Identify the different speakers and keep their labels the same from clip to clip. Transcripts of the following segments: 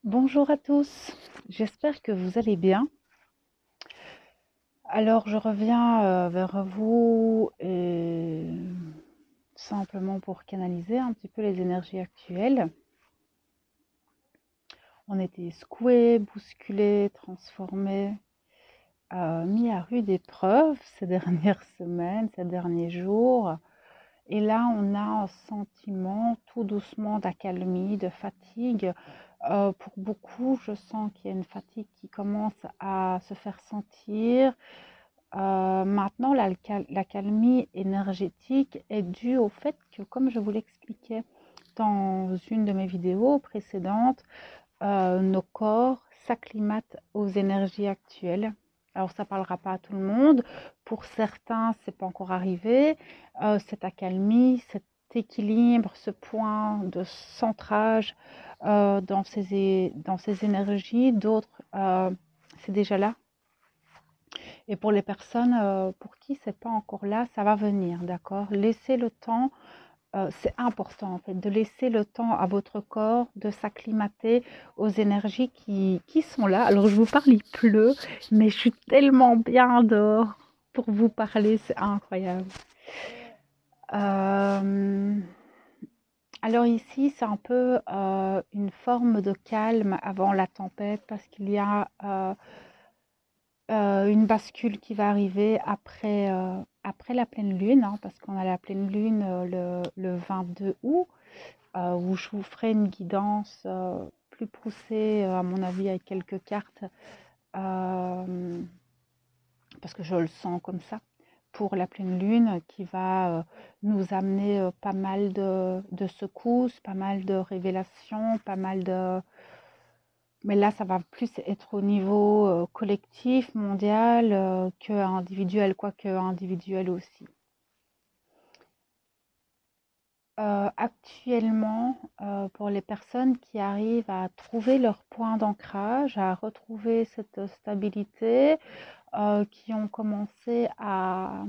Speaker 1: Bonjour à tous, j'espère que vous allez bien. Alors je reviens vers vous simplement pour canaliser un petit peu les énergies actuelles. On était secoués, bousculés, transformés, mis à rude épreuve ces dernières semaines, ces derniers jours. Et là, on a un sentiment tout doucement d'accalmie, de fatigue. Pour beaucoup, je sens qu'il y a une fatigue qui commence à se faire sentir. Maintenant, l'accalmie énergétique est due au fait que, comme je vous l'expliquais dans une de mes vidéos précédentes, nos corps s'acclimatent aux énergies actuelles. Alors, ça ne parlera pas à tout le monde. Pour certains, ce n'est pas encore arrivé. Cette accalmie, cet équilibre, ce point de centrage dans ces énergies, d'autres, c'est déjà là. Et pour les personnes pour qui c'est pas encore là, ça va venir, d'accord? Laissez le temps, c'est important en fait, de laisser le temps à votre corps de s'acclimater aux énergies qui sont là. Alors je vous parle, il pleut, mais je suis tellement bien dehors pour vous parler, c'est incroyable. Alors ici, c'est un peu une forme de calme avant la tempête parce qu'il y a une bascule qui va arriver après la pleine lune, hein, parce qu'on a la pleine lune le 22 août, où je vous ferai une guidance plus poussée, à mon avis, avec quelques cartes, parce que je le sens comme ça, pour la pleine lune, qui va nous amener pas mal de secousses, pas mal de révélations, pas mal de... Mais là, ça va plus être au niveau collectif, mondial, que individuel, quoique individuel aussi. Actuellement, pour les personnes qui arrivent à trouver leur point d'ancrage, à retrouver cette stabilité, qui ont commencé à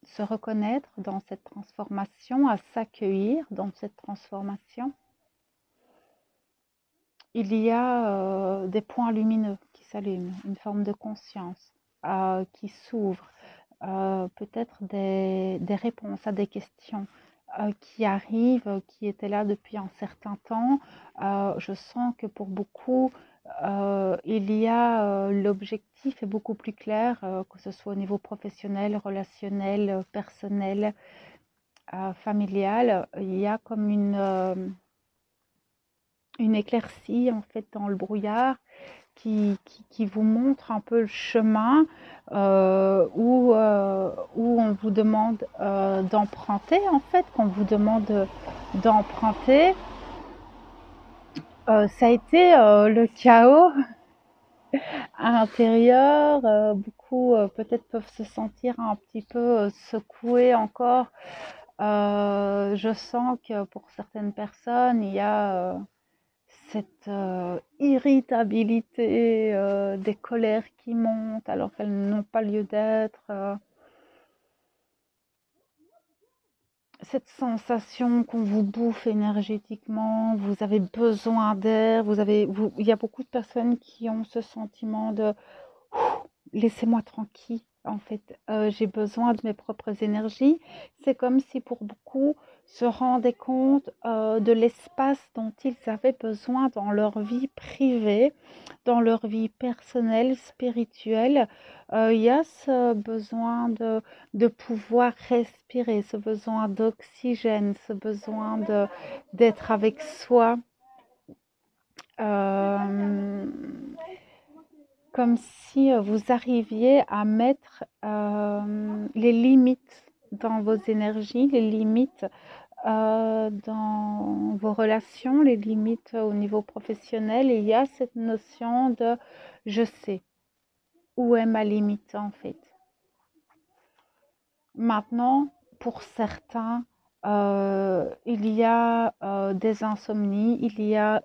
Speaker 1: se reconnaître dans cette transformation, à s'accueillir dans cette transformation, il y a des points lumineux qui s'allument, une forme de conscience qui s'ouvre, peut-être des réponses à des questions qui arrivent, qui étaient là depuis un certain temps. Je sens que pour beaucoup, il y a l'objectif est beaucoup plus clair, que ce soit au niveau professionnel, relationnel, personnel, familial. Il y a comme une éclaircie en fait dans le brouillard qui vous montre un peu le chemin où on vous demande d'emprunter, en fait, qu'on vous demande d'emprunter. Ça a été le chaos à l'intérieur. Beaucoup peut-être peuvent se sentir un petit peu secoués encore. Je sens que pour certaines personnes, il y a cette irritabilité, des colères qui montent alors qu'elles n'ont pas lieu d'être, cette sensation qu'on vous bouffe énergétiquement, vous avez besoin d'air, il y a beaucoup de personnes qui ont ce sentiment de laissez-moi tranquille. En fait, j'ai besoin de mes propres énergies. C'est comme si pour beaucoup se rendaient compte de l'espace dont ils avaient besoin dans leur vie privée, dans leur vie personnelle, spirituelle. Il y a ce besoin de pouvoir respirer, ce besoin d'oxygène, ce besoin d'être avec soi. Euh, Comme si vous arriviez à mettre les limites dans vos énergies, les limites dans vos relations, les limites au niveau professionnel. Et il y a cette notion de je sais où est ma limite en fait. Maintenant, pour certains, il y a des insomnies, il y a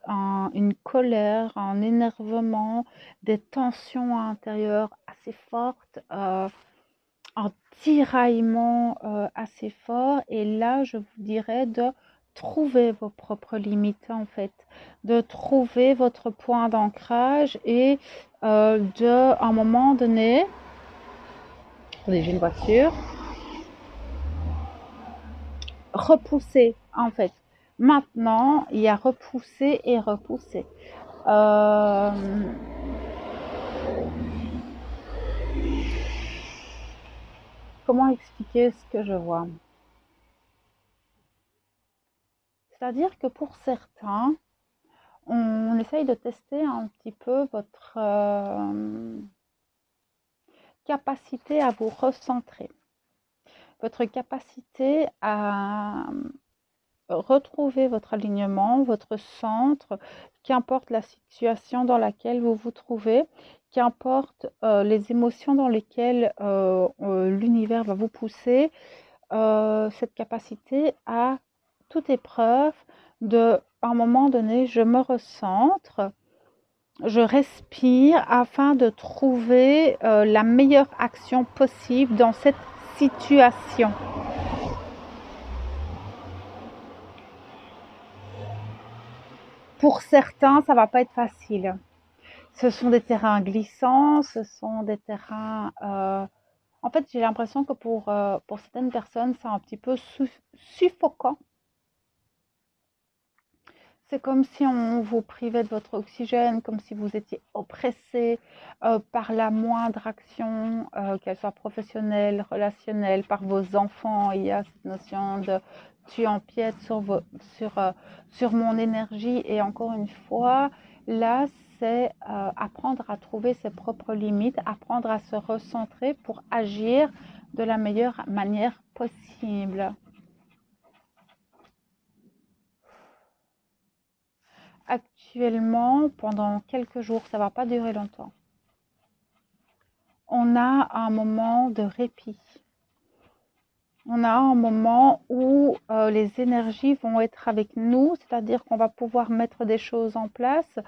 Speaker 1: une colère, un énervement, des tensions intérieures assez fortes, un tiraillement assez fort. Et là, je vous dirais de trouver vos propres limites en fait, de trouver votre point d'ancrage et à un moment donné, attendez, j'ai une voiture, repousser en fait. Maintenant, il y a repousser et repousser. Comment expliquer ce que je vois? C'est-à-dire que pour certains, on essaye de tester un petit peu votre capacité à vous recentrer, votre capacité à retrouver votre alignement, votre centre, qu'importe la situation dans laquelle vous vous trouvez, qu'importe les émotions dans lesquelles l'univers va vous pousser, cette capacité à toute épreuve de, à un moment donné, je me recentre, je respire afin de trouver la meilleure action possible dans cette situation. Pour certains, ça va pas être facile. Ce sont des terrains glissants, ce sont des terrains... En fait, j'ai l'impression que pour certaines personnes, c'est un petit peu suffocant. C'est comme si on vous privait de votre oxygène, comme si vous étiez oppressé par la moindre action, qu'elle soit professionnelle, relationnelle, par vos enfants. Il y a cette notion de tu empiètes sur mon énergie. Et encore une fois, là, c'est apprendre à trouver ses propres limites, apprendre à se recentrer pour agir de la meilleure manière possible. Actuellement, pendant quelques jours, ça ne va pas durer longtemps. On a un moment de répit. On a un moment où les énergies vont être avec nous, c'est-à-dire qu'on va pouvoir mettre des choses en place.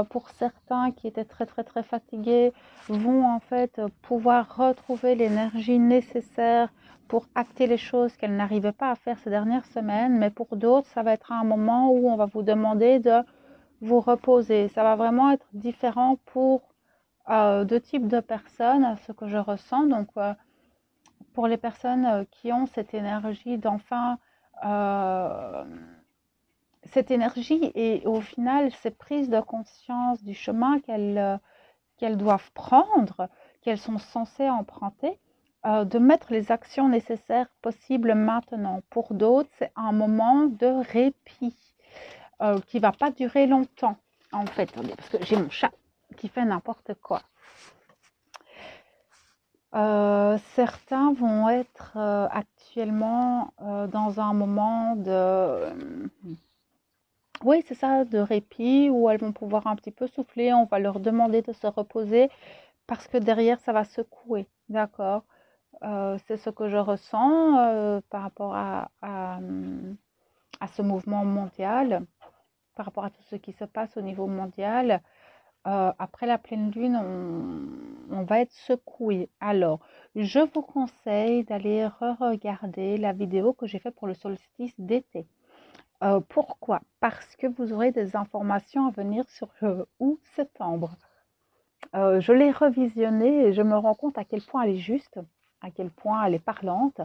Speaker 1: Pour certains qui étaient très très très fatigués, vont en fait pouvoir retrouver l'énergie nécessaire pour acter les choses qu'elles n'arrivaient pas à faire ces dernières semaines. Mais pour d'autres, ça va être un moment où on va vous demander de vous reposer. Ça va vraiment être différent pour deux types de personnes, ce que je ressens. Donc, pour les personnes qui ont cette énergie d'enfin, cette énergie et au final, cette prise de conscience du chemin qu'elles doivent prendre, qu'elles sont censées emprunter, de mettre les actions nécessaires possibles maintenant. Pour d'autres, c'est un moment de répit qui ne va pas durer longtemps, en fait, parce que j'ai mon chat qui fait n'importe quoi. Certains vont être actuellement dans un moment de... oui, c'est ça, de répit, où elles vont pouvoir un petit peu souffler, on va leur demander de se reposer, parce que derrière, ça va secouer, d'accord? C'est ce que je ressens par rapport à ce mouvement mondial, par rapport à tout ce qui se passe au niveau mondial. Après la pleine lune, on va être secoué. Alors, je vous conseille d'aller re-regarder la vidéo que j'ai faite pour le solstice d'été. Pourquoi? Parce que vous aurez des informations à venir sur août-septembre. Je l'ai revisionnée et je me rends compte à quel point elle est juste, à quel point elle est parlante.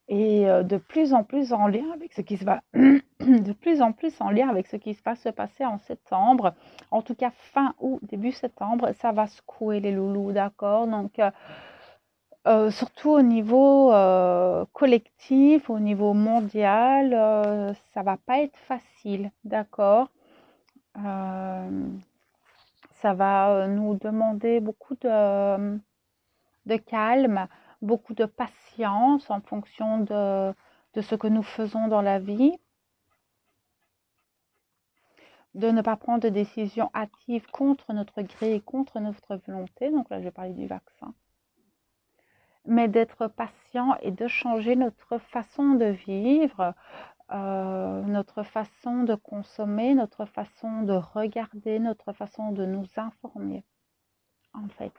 Speaker 1: Et de plus en plus en lien avec ce qui se va de plus en plus en lien avec ce qui va se passer en septembre, en tout cas fin août, début septembre, ça va secouer les loulous, d'accord? Donc surtout au niveau collectif, au niveau mondial, ça va pas être facile, d'accord? Ça va nous demander beaucoup de calme, beaucoup de patience en fonction de ce que nous faisons dans la vie, de ne pas prendre de décisions hâtives contre notre gré et contre notre volonté. Donc là, je vais parler du vaccin. Mais d'être patient et de changer notre façon de vivre, notre façon de consommer, notre façon de regarder, notre façon de nous informer, en fait.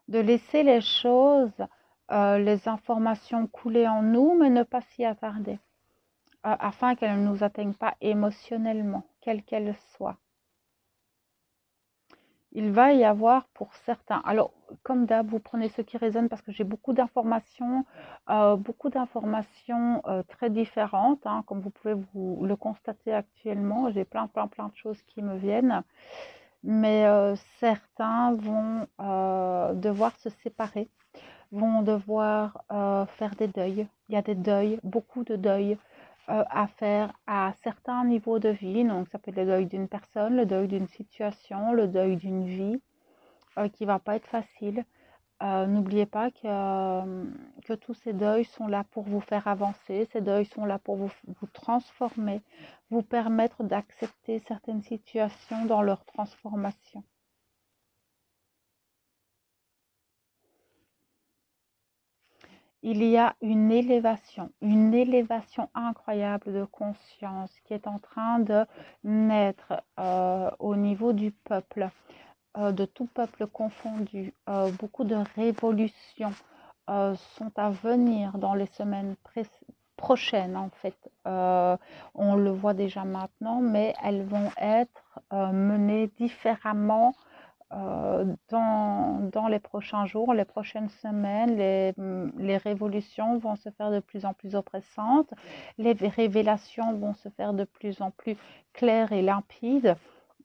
Speaker 1: De laisser les choses les informations couler en nous, mais ne pas s'y attarder, afin qu'elles ne nous atteignent pas émotionnellement, quelles qu'elles soient. Il va y avoir pour certains, alors comme d'hab, vous prenez ce qui résonne parce que j'ai beaucoup d'informations très différentes, hein, comme vous pouvez vous le constater actuellement. J'ai plein de choses qui me viennent, mais certains vont devoir se séparer, vont devoir faire des deuils. Il y a des deuils, beaucoup de deuils à faire à certains niveaux de vie. Donc, ça peut être le deuil d'une personne, le deuil d'une situation, le deuil d'une vie qui va pas être facile. N'oubliez pas que tous ces deuils sont là pour vous faire avancer, ces deuils sont là pour vous transformer, vous permettre d'accepter certaines situations dans leur transformation. Il y a une élévation incroyable de conscience qui est en train de naître au niveau du peuple, de tout peuple confondu. Beaucoup de révolutions sont à venir dans les semaines prochaines, en fait. On le voit déjà maintenant, mais elles vont être menées différemment dans les prochains jours, les prochaines semaines. Les révolutions vont se faire de plus en plus oppressantes, les révélations vont se faire de plus en plus claires et limpides,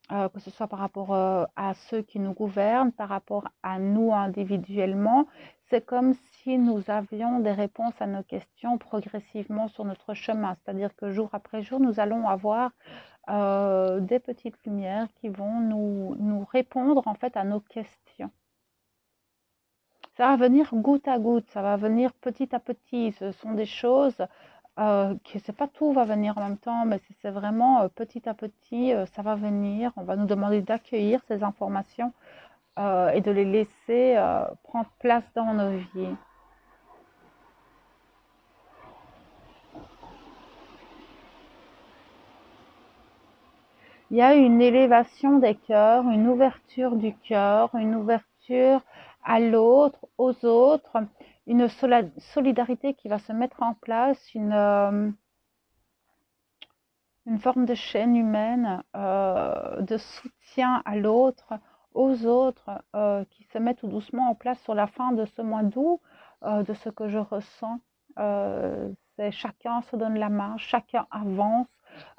Speaker 1: que ce soit par rapport à ceux qui nous gouvernent, par rapport à nous individuellement. C'est comme si nous avions des réponses à nos questions progressivement sur notre chemin, c'est-à-dire que jour après jour, nous allons avoir des petites lumières qui vont nous répondre en fait à nos questions. Ça va venir goutte à goutte, ça va venir petit à petit. Ce sont des choses que c'est pas tout va venir en même temps, mais c'est vraiment petit à petit, ça va venir. On va nous demander d'accueillir ces informations et de les laisser prendre place dans nos vies. Il y a une élévation des cœurs, une ouverture du cœur, une ouverture à l'autre, aux autres, une solidarité qui va se mettre en place, une forme de chaîne humaine de soutien à l'autre, aux autres, qui se met tout doucement en place sur la fin de ce mois d'août, de ce que je ressens. C'est chacun se donne la main, chacun avance,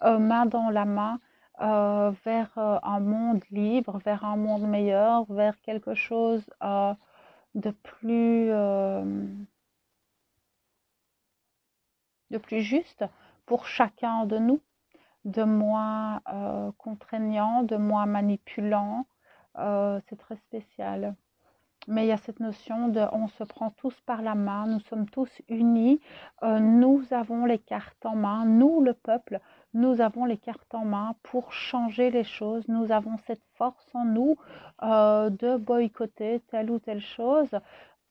Speaker 1: main dans la main, vers un monde libre, vers un monde meilleur, vers quelque chose de plus, de plus juste pour chacun de nous, de moins contraignant, de moins manipulant. C'est très spécial. Mais il y a cette notion de on se prend tous par la main, nous sommes tous unis, nous avons les cartes en main, nous le peuple, nous avons les cartes en main pour changer les choses, nous avons cette force en nous de boycotter telle ou telle chose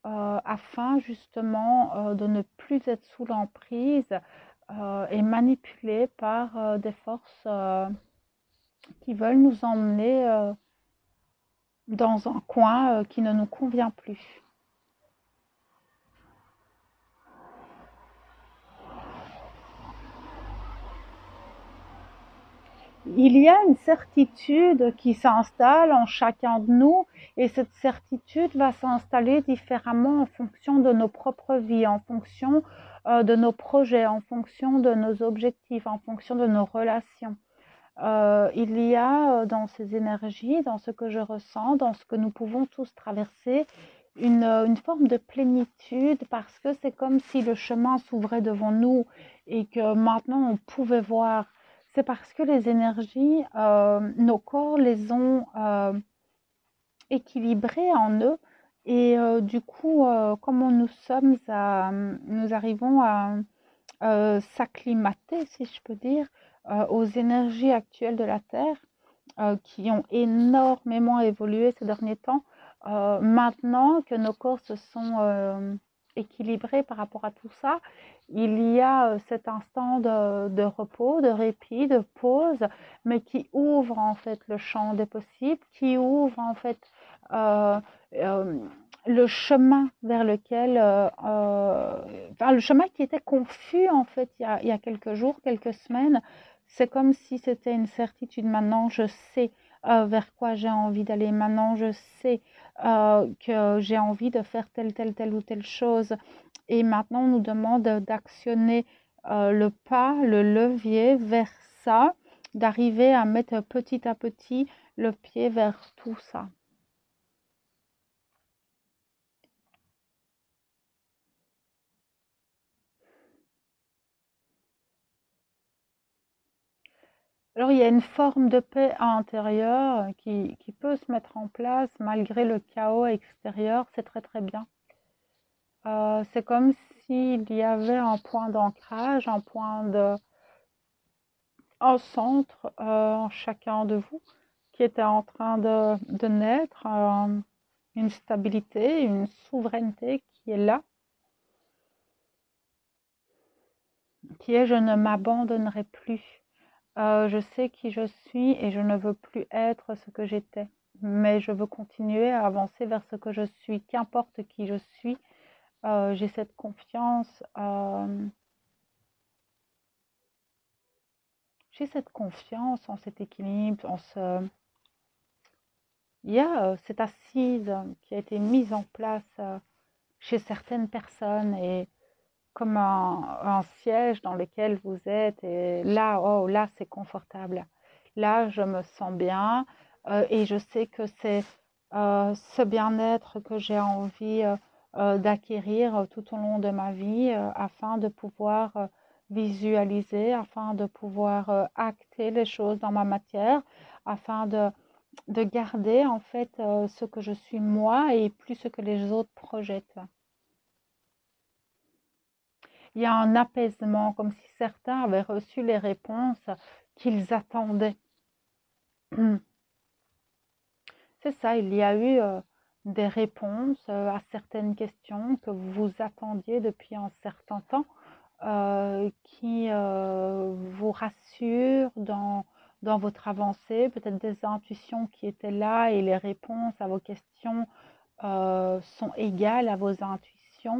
Speaker 1: afin justement de ne plus être sous l'emprise et manipulé par des forces qui veulent nous emmener dans un coin qui ne nous convient plus. Il y a une certitude qui s'installe en chacun de nous et cette certitude va s'installer différemment en fonction de nos propres vies, en fonction de nos projets, en fonction de nos objectifs, en fonction de nos relations. Il y a dans ces énergies, dans ce que je ressens, dans ce que nous pouvons tous traverser, une forme de plénitude parce que c'est comme si le chemin s'ouvrait devant nous et que maintenant on pouvait voir. C'est parce que les énergies, nos corps les ont équilibrés en eux et du coup, comme nous arrivons à s'acclimater, si je peux dire, aux énergies actuelles de la Terre, qui ont énormément évolué ces derniers temps. Maintenant que nos corps se sont équilibrés par rapport à tout ça, il y a cet instant de repos, de répit, de pause, mais qui ouvre en fait le champ des possibles, qui ouvre en fait euh, le chemin vers lequel, enfin, le chemin qui était confus en fait il y a quelques jours, quelques semaines, c'est comme si c'était une certitude. Maintenant, je sais vers quoi j'ai envie d'aller. Maintenant, je sais que j'ai envie de faire telle ou telle chose. Et maintenant, on nous demande d'actionner le pas, le levier vers ça, d'arriver à mettre petit à petit le pied vers tout ça. Alors, il y a une forme de paix à l'intérieur qui peut se mettre en place malgré le chaos extérieur. C'est très, très bien. C'est comme s'il y avait un point d'ancrage, un centre en chacun de vous qui était en train de naître, une stabilité, une souveraineté qui est là, qui est je ne m'abandonnerai plus. Je sais qui je suis et je ne veux plus être ce que j'étais, mais je veux continuer à avancer vers ce que je suis, qu'importe qui je suis. J'ai cette confiance, en cet équilibre, il y a cette assise qui a été mise en place chez certaines personnes et comme un siège dans lequel vous êtes et là, oh, là, c'est confortable. Là, je me sens bien et je sais que c'est ce bien-être que j'ai envie d'acquérir tout au long de ma vie afin de pouvoir visualiser, afin de pouvoir acter les choses dans ma matière, afin de garder en fait ce que je suis moi et plus ce que les autres projettent. Il y a un apaisement, comme si certains avaient reçu les réponses qu'ils attendaient. C'est ça, il y a eu des réponses à certaines questions que vous attendiez depuis un certain temps, qui vous rassurent dans votre avancée, peut-être des intuitions qui étaient là et les réponses à vos questions sont égales à vos intuitions,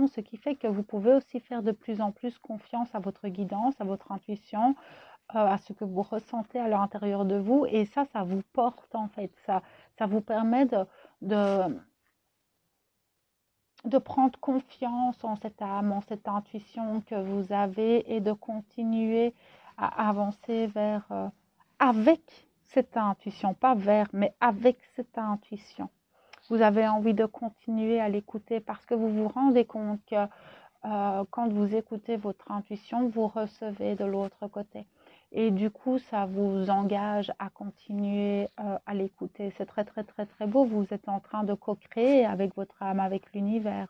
Speaker 1: ce qui fait que vous pouvez aussi faire de plus en plus confiance à votre guidance, à votre intuition, à ce que vous ressentez à l'intérieur de vous. Et ça vous porte en fait. Ça vous permet de, de prendre confiance en cette âme, en cette intuition que vous avez et de continuer à avancer vers, avec cette intuition, pas vers, mais avec cette intuition. Vous avez envie de continuer à l'écouter parce que vous vous rendez compte que quand vous écoutez votre intuition, vous recevez de l'autre côté. Et du coup, ça vous engage à continuer à l'écouter. C'est très, très, très, très beau. Vous êtes en train de co-créer avec votre âme, avec l'univers.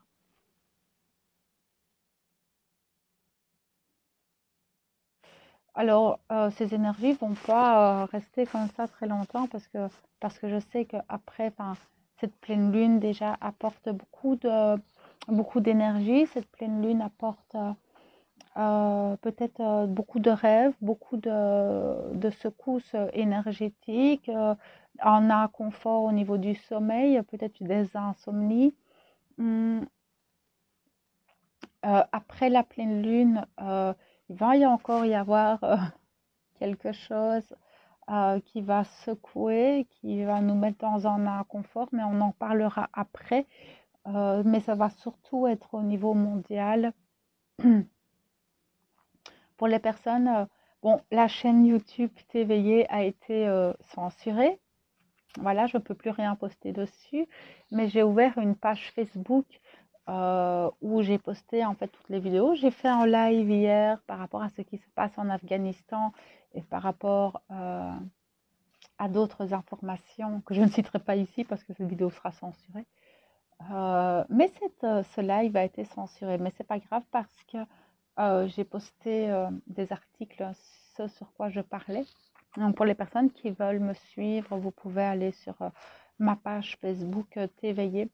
Speaker 1: Alors, ces énergies vont pas rester comme ça très longtemps parce que je sais qu'après, enfin, cette pleine lune déjà apporte beaucoup d'énergie. Cette pleine lune apporte peut-être beaucoup de rêves, beaucoup de secousses énergétiques, un inconfort au niveau du sommeil, peut-être des insomnies. Hum, Après la pleine lune, il va y encore y avoir quelque chose qui va secouer, qui va nous mettre dans un inconfort, mais on en parlera après. Mais ça va surtout être au niveau mondial. Pour les personnes, bon, la chaîne YouTube T'éveiller a été censurée. Voilà, je ne peux plus rien poster dessus. Mais j'ai ouvert une page Facebook où j'ai posté en fait toutes les vidéos. J'ai fait un live hier par rapport à ce qui se passe en Afghanistan et par rapport à d'autres informations que je ne citerai pas ici parce que cette vidéo sera censurée. Mais ce live a été censuré. Mais c'est pas grave parce que j'ai posté des articles, ce sur quoi je parlais. Donc pour les personnes qui veulent me suivre, vous pouvez aller sur ma page Facebook T'éveiller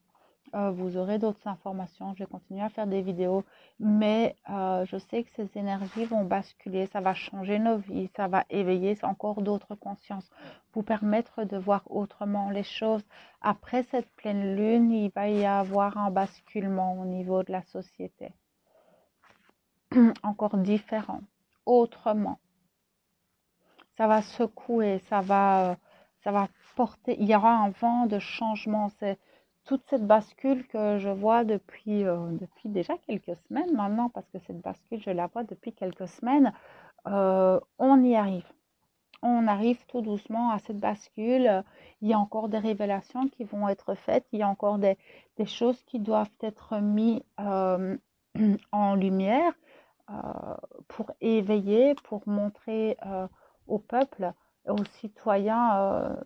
Speaker 1: Vous aurez d'autres informations. Je vais continuer à faire des vidéos, mais je sais que ces énergies vont basculer, ça va changer nos vies, ça va éveiller encore d'autres consciences, vous permettre de voir autrement les choses. Après cette pleine lune, il va y avoir un basculement au niveau de la société, encore différent, autrement. Ça va secouer, ça va porter, il y aura un vent de changement. C'est toute cette bascule que je vois depuis déjà quelques semaines maintenant, parce que cette bascule, je la vois depuis quelques semaines. On y arrive. On arrive tout doucement à cette bascule. Il y a encore des révélations qui vont être faites. Il y a encore des choses qui doivent être mises en lumière euh, pour éveiller, pour montrer au peuple, aux citoyens,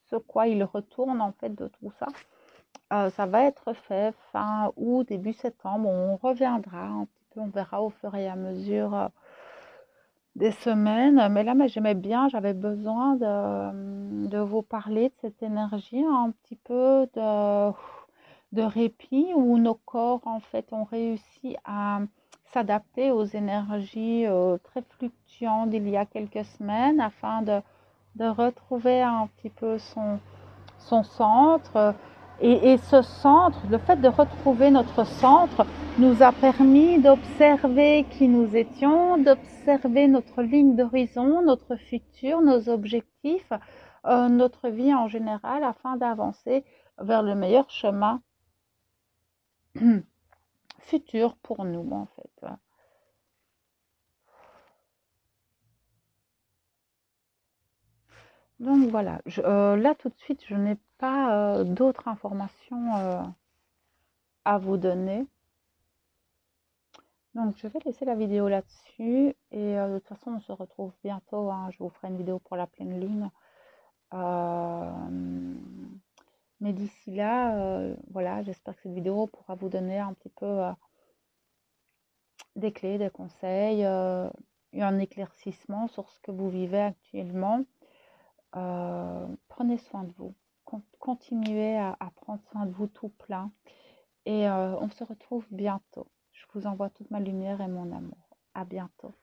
Speaker 1: ce quoi ils retournent en fait de tout ça. Ça va être fait fin août, début septembre. On reviendra un petit peu, on verra au fur et à mesure des semaines. Mais là, j'aimais bien, j'avais besoin de vous parler de cette énergie, un petit peu de répit où nos corps en fait ont réussi à s'adapter aux énergies très fluctuantes d'il y a quelques semaines afin de retrouver un petit peu son centre. Et ce centre, le fait de retrouver notre centre, nous a permis d'observer qui nous étions, d'observer notre ligne d'horizon, notre futur, nos objectifs, notre vie en général, afin d'avancer vers le meilleur chemin futur pour nous, en fait. Donc voilà, là tout de suite, je n'ai pas d'autres informations à vous donner. Donc je vais laisser la vidéo là-dessus et de toute façon on se retrouve bientôt, hein. Je vous ferai une vidéo pour la pleine lune. Mais d'ici là, voilà, j'espère que cette vidéo pourra vous donner un petit peu des clés, des conseils, un éclaircissement sur ce que vous vivez actuellement. Prenez soin de vous, continuez à prendre soin de vous tout plein et on se retrouve bientôt. Je vous envoie toute ma lumière et mon amour. À bientôt.